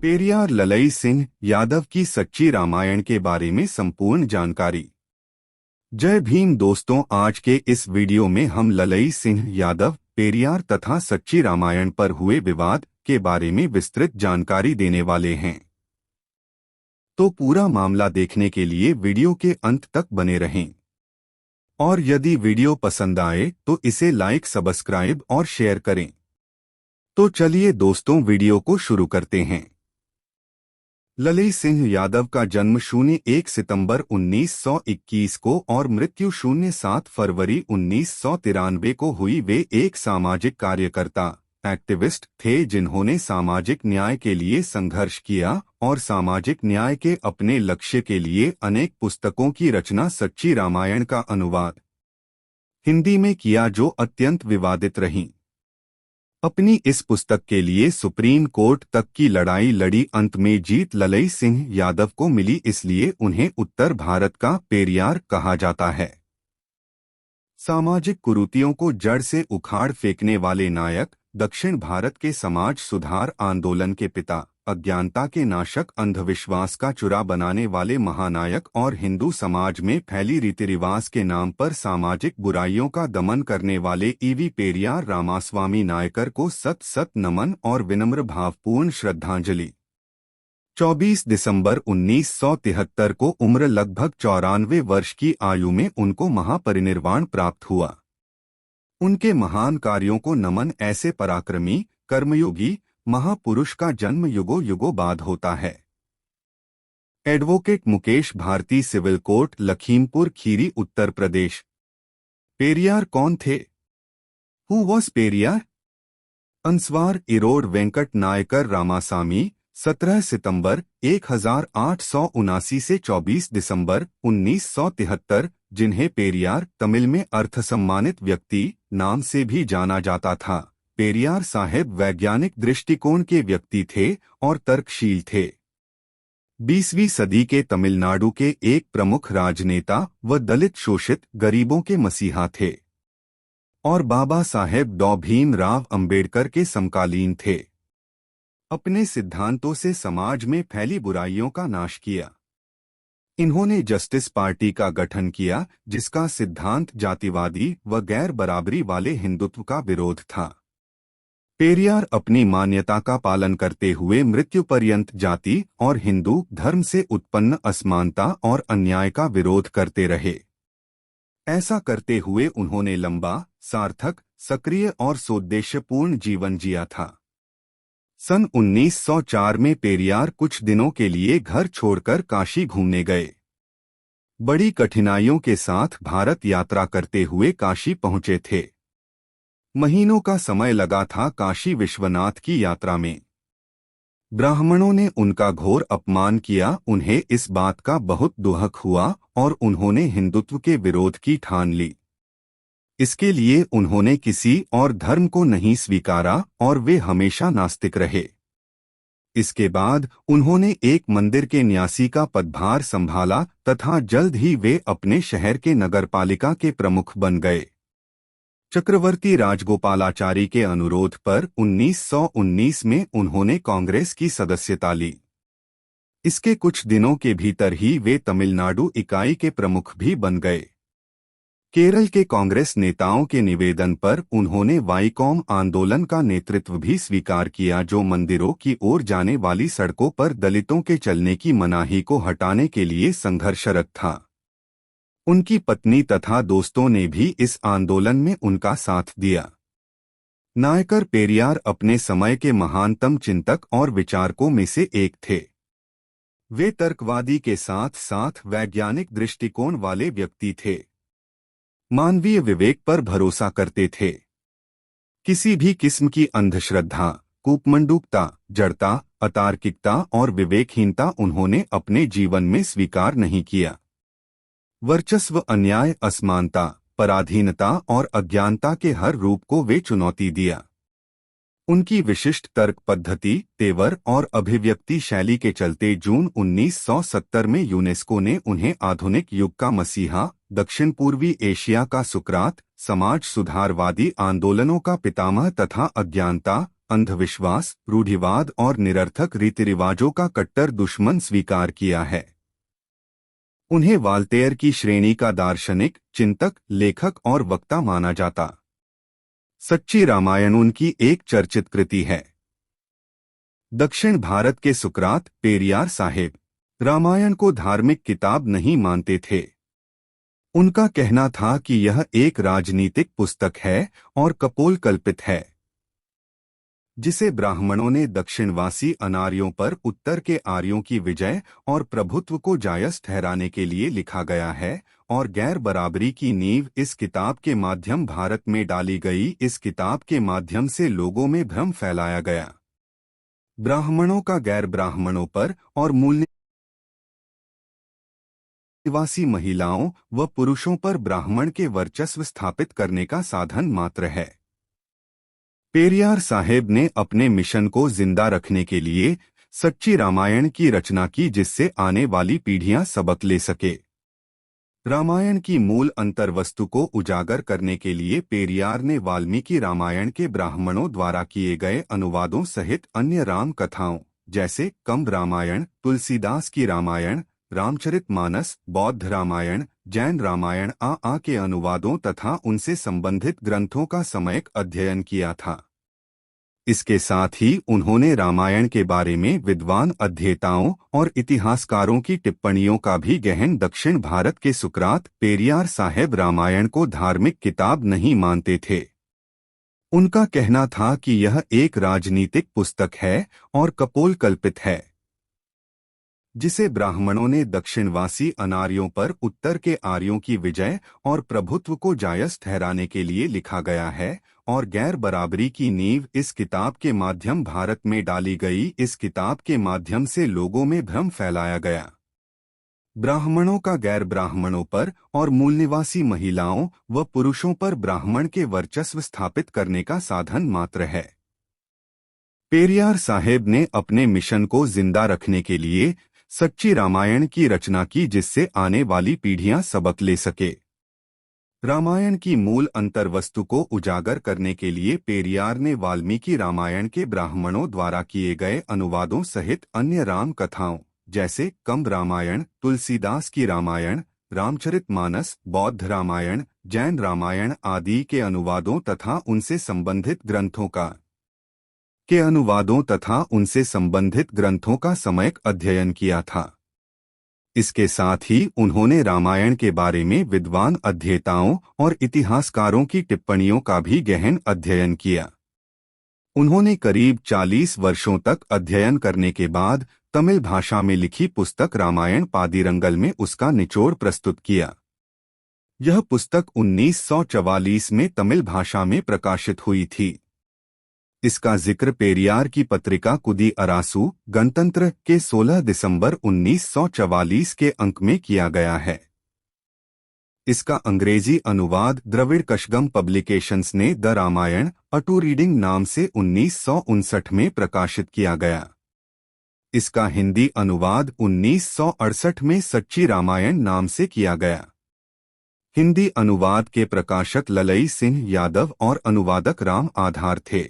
पेरियार ललई सिंह यादव की सच्ची रामायण के बारे में संपूर्ण जानकारी। जय भीम दोस्तों, आज के इस वीडियो में हम ललई सिंह यादव, पेरियार तथा सच्ची रामायण पर हुए विवाद के बारे में विस्तृत जानकारी देने वाले हैं। तो पूरा मामला देखने के लिए वीडियो के अंत तक बने रहें। और यदि वीडियो पसंद आए तो इसे लाइक, सब्सक्राइब और शेयर करें। तो चलिए दोस्तों, वीडियो को शुरू करते हैं। ललई सिंह यादव का जन्म 01 सितंबर 1921 को और मृत्यु 07 फरवरी 1993 को हुई। वे एक सामाजिक कार्यकर्ता, एक्टिविस्ट थे जिन्होंने सामाजिक न्याय के लिए संघर्ष किया और सामाजिक न्याय के अपने लक्ष्य के लिए अनेक पुस्तकों की रचना, सच्ची रामायण का अनुवाद हिंदी में किया, जो अत्यंत विवादित रहीं। अपनी इस पुस्तक के लिए सुप्रीम कोर्ट तक की लड़ाई लड़ी। अंत में जीत ललई सिंह यादव को मिली, इसलिए उन्हें उत्तर भारत का पेरियार कहा जाता है। सामाजिक कुरीतियों को जड़ से उखाड़ फेंकने वाले नायक, दक्षिण भारत के समाज सुधार आंदोलन के पिता, अज्ञानता के नाशक, अंधविश्वास का चुरा बनाने वाले महानायक और हिंदू समाज में फैली रीति रिवाज के नाम पर सामाजिक बुराइयों का दमन करने वाले ईवी पेरियार रामास्वामी नायकर को सत सत नमन और विनम्र भावपूर्ण श्रद्धांजलि। 24 दिसंबर 1973 को उम्र लगभग 94 वर्ष की आयु में उनको महापरिनिर्वाण प्राप्त हुआ। उनके महान कार्यों को नमन। ऐसे पराक्रमी, कर्मयोगी महापुरुष का जन्म युगों युगों बाद होता है। Advocate Mukesh Bharti, civil court, Lakhimpur Kheri, Uttar Pradesh. Periyar कौन थे? Who was Periyar? Answer Erode Venkata Naicker Ramasamy, 17 सितंबर 1879 से 24 दिसंबर 1973, जिन्हें पेरियार तमिल में अर्थ सम्मानित व्यक्ति नाम से भी जाना जाता था। पेरियार साहेब वैज्ञानिक दृष्टिकोण के व्यक्ति थे और तर्कशील थे। 20वीं सदी के तमिलनाडु के एक प्रमुख राजनेता व दलित शोषित गरीबों के मसीहा थे और बाबा साहेब डॉ भीमराव अंबेडकर के समकालीन थे। अपने सिद्धांतों से समाज में फैली बुराइयों का नाश किया। इन्होंने जस्टिस पार्टी का गठन किया, जिसका सिद्धांत जातिवादी व गैर बराबरी वाले हिंदुत्व का विरोध था। पेरियार अपनी मान्यता का पालन करते हुए मृत्यु पर्यंत जाति और हिंदू धर्म से उत्पन्न असमानता और अन्याय का विरोध करते रहे। ऐसा करते हुए उन्होंने लंबा, सार्थक, सक्रिय और सौद्देश्यपूर्ण जीवन जिया था। सन 1904 में पेरियार कुछ दिनों के लिए घर छोड़कर काशी घूमने गए। बड़ी कठिनाइयों के साथ भारत यात्रा करते हुए काशी पहुंचे थे। महीनों का समय लगा था काशी विश्वनाथ की यात्रा में। ब्राह्मणों ने उनका घोर अपमान किया। उन्हें इस बात का बहुत दुख हुआ और उन्होंने हिंदुत्व के विरोध की ठान ली। इसके लिए उन्होंने किसी और धर्म को नहीं स्वीकारा और वे हमेशा नास्तिक रहे। इसके बाद उन्होंने एक मंदिर के न्यासी का पदभार संभाला तथा जल्द ही वे अपने शहर के नगरपालिका के प्रमुख बन गए। चक्रवर्ती राजगोपालाचारी के अनुरोध पर 1919 में उन्होंने कांग्रेस की सदस्यता ली। इसके कुछ दिनों के भीतर ही वे तमिलनाडु इकाई के प्रमुख भी बन गए। केरल के कांग्रेस नेताओं के निवेदन पर उन्होंने वाईकॉम आंदोलन का नेतृत्व भी स्वीकार किया, जो मंदिरों की ओर जाने वाली सड़कों पर दलितों के चलने की मनाही को हटाने के लिए संघर्षरत था। उनकी पत्नी तथा दोस्तों ने भी इस आंदोलन में उनका साथ दिया। नायकर पेरियार अपने समय के महानतम चिंतक और विचारकों में से एक थे। वे तर्कवादी के साथ साथ वैज्ञानिक दृष्टिकोण वाले व्यक्ति थे। मानवीय विवेक पर भरोसा करते थे। किसी भी किस्म की अंधश्रद्धा, कूपमंडूकता, जड़ता, अतार्किकता और विवेकहीनता उन्होंने अपने जीवन में स्वीकार नहीं किया। वर्चस्व, अन्याय, असमानता, पराधीनता और अज्ञानता के हर रूप को वे चुनौती दिया। उनकी विशिष्ट तर्क पद्धति, तेवर और अभिव्यक्ति शैली के चलते जून 1970 में यूनेस्को ने उन्हें आधुनिक युग का मसीहा, दक्षिण पूर्वी एशिया का सुकरात, समाज सुधारवादी आंदोलनों का पितामह तथा अज्ञानता, अंधविश्वास, रूढ़िवाद और निरर्थक रीति रिवाजों का कट्टर दुश्मन स्वीकार किया है। उन्हें वाल्तेयर की श्रेणी का दार्शनिक, चिंतक, लेखक और वक्ता माना जाता। सच्ची रामायण उनकी एक चर्चित कृति है। दक्षिण भारत के सुकरात, पेरियार साहेब रामायण को धार्मिक किताब नहीं मानते थे। उनका कहना था कि यह एक राजनीतिक पुस्तक है और कपोल कल्पित है, जिसे ब्राह्मणों ने दक्षिणवासी अनार्यों पर उत्तर के आर्यों की विजय और प्रभुत्व को जायज ठहराने के लिए लिखा गया है, और गैर बराबरी की नींव इस किताब के माध्यम भारत में डाली गई। इस किताब के माध्यम से लोगों में भ्रम फैलाया गया। ब्राह्मणों का गैर ब्राह्मणों पर और मूल निवासी महिलाओं व पुरुषों पर ब्राह्मण के वर्चस्व स्थापित करने का साधन मात्र है। पेरियार साहेब ने अपने मिशन को जिंदा रखने के लिए सच्ची रामायण की रचना की, जिससे आने वाली पीढ़ियां सबक ले सके। रामायण की मूल अंतर्वस्तु को उजागर करने के लिए पेरियार ने वाल्मीकि रामायण के ब्राह्मणों द्वारा किए गए अनुवादों सहित अन्य राम कथाओं जैसे कंब रामायण, तुलसीदास की रामायण, रामचरितमानस, बौद्ध रामायण, जैन रामायण आ के अनुवादों तथा उनसे संबंधित ग्रंथों का सम्यक अध्ययन किया था। इसके साथ ही उन्होंने रामायण के बारे में विद्वान अध्येताओं और इतिहासकारों की टिप्पणियों का भी गहन। दक्षिण भारत के सुकरात, पेरियार साहेब रामायण को धार्मिक किताब नहीं मानते थे। उनका कहना था कि यह एक राजनीतिक पुस्तक है और कपोल कल्पित है, जिसे ब्राह्मणों ने दक्षिणवासी अनार्यों पर उत्तर के आर्यों की विजय और प्रभुत्व को जायज ठहराने के लिए लिखा गया है, और गैर बराबरी की नींव इस किताब के माध्यम भारत में डाली गई। इस किताब के माध्यम से लोगों में भ्रम फैलाया गया। ब्राह्मणों का गैर ब्राह्मणों पर और मूल निवासी महिलाओं व पुरुषों पर ब्राह्मण के वर्चस्व स्थापित करने का साधन मात्र है। पेरियार साहेब ने अपने मिशन को जिंदा रखने के लिए सच्ची रामायण की रचना की, जिससे आने वाली पीढ़ियां सबक ले सके। रामायण की मूल अंतर्वस्तु को उजागर करने के लिए पेरियार ने वाल्मीकि रामायण के ब्राह्मणों द्वारा किए गए अनुवादों सहित अन्य राम कथाओं जैसे कंब रामायण, तुलसीदास की रामायण, रामचरितमानस, बौद्ध रामायण, जैन रामायण आदि के अनुवादों तथा उनसे संबंधित ग्रंथों का सम्यक अध्ययन किया था। इसके साथ ही उन्होंने रामायण के बारे में विद्वान अध्येताओं और इतिहासकारों की टिप्पणियों का भी गहन अध्ययन किया। उन्होंने करीब 40 वर्षों तक अध्ययन करने के बाद तमिल भाषा में लिखी पुस्तक रामायण पादीरंगल में उसका निचोड़ प्रस्तुत किया। यह पुस्तक 1944 में तमिल भाषा में प्रकाशित हुई थी। इसका जिक्र पेरियार की पत्रिका कुदी अरासू गणतंत्र के 16 दिसंबर 1944 के अंक में किया गया है। इसका अंग्रेजी अनुवाद द्रविड़ कशगम पब्लिकेशंस ने the Ramayana a true reading नाम से 1959 में प्रकाशित किया गया। इसका हिंदी अनुवाद 1968 में सच्ची रामायण नाम से किया गया। हिंदी अनुवाद के प्रकाशक ललई सिंह यादव और अनुवादक राम आधार थे।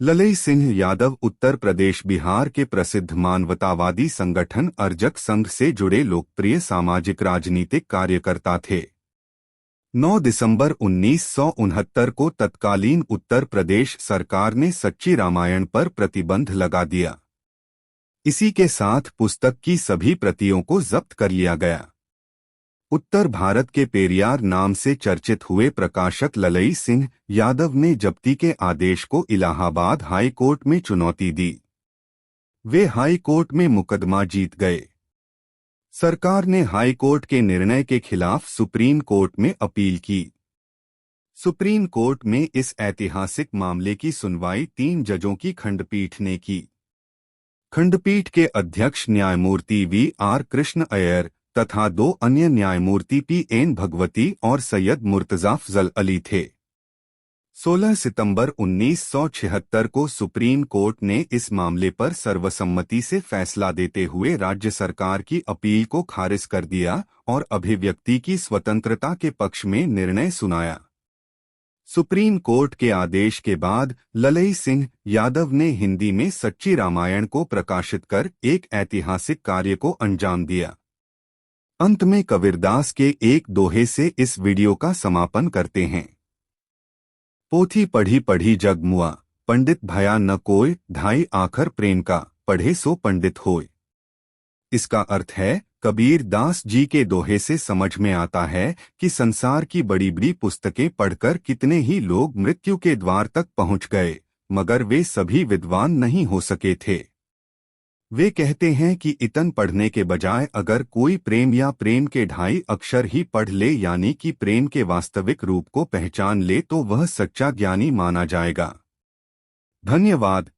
ललई सिंह यादव उत्तर प्रदेश बिहार के प्रसिद्ध मानवतावादी संगठन अर्जक संघ से जुड़े लोकप्रिय सामाजिक राजनीतिक कार्यकर्ता थे। 9 दिसंबर 1969 को तत्कालीन उत्तर प्रदेश सरकार ने सच्ची रामायण पर प्रतिबंध लगा दिया। इसी के साथ पुस्तक की सभी प्रतियों को जब्त कर लिया गया। उत्तर भारत के पेरियार नाम से चर्चित हुए प्रकाशक ललई सिंह यादव ने जब्ती के आदेश को इलाहाबाद हाई कोर्ट में चुनौती दी। वे हाई कोर्ट में मुकदमा जीत गए। सरकार ने हाई कोर्ट के निर्णय के खिलाफ सुप्रीम कोर्ट में अपील की। सुप्रीम कोर्ट में इस ऐतिहासिक मामले की सुनवाई 3 जजों की खंडपीठ ने की। खंडपीठ के अध्यक्ष न्यायमूर्ति V.R. कृष्ण अय्यर तथा 2 अन्य न्यायमूर्ति P.N. भगवती और सैयद मुर्तजा अफजल अली थे। 16 सितंबर 1976 को सुप्रीम कोर्ट ने इस मामले पर सर्वसम्मति से फैसला देते हुए राज्य सरकार की अपील को खारिज कर दिया और अभिव्यक्ति की स्वतंत्रता के पक्ष में निर्णय सुनाया। सुप्रीम कोर्ट के आदेश के बाद ललई सिंह यादव ने हिंदी में सच्ची रामायण को प्रकाशित कर एक ऐतिहासिक कार्य को अंजाम दिया। अंत में कबीरदास के एक दोहे से इस वीडियो का समापन करते हैं। पोथी पढ़ी पढ़ी जग मुआ, पंडित भया न कोय, ढाई आखर प्रेम का, पढ़े सो पंडित होय। इसका अर्थ है, कबीर दास जी के दोहे से समझ में आता है कि संसार की बड़ी बड़ी पुस्तकें पढ़कर कितने ही लोग मृत्यु के द्वार तक पहुंच गए, मगर वे सभी विद्वान नहीं हो सके थे। वे कहते हैं कि इतन पढ़ने के बजाय अगर कोई प्रेम या प्रेम के ढाई अक्षर ही पढ़ ले, यानी कि प्रेम के वास्तविक रूप को पहचान ले, तो वह सच्चा ज्ञानी माना जाएगा। धन्यवाद।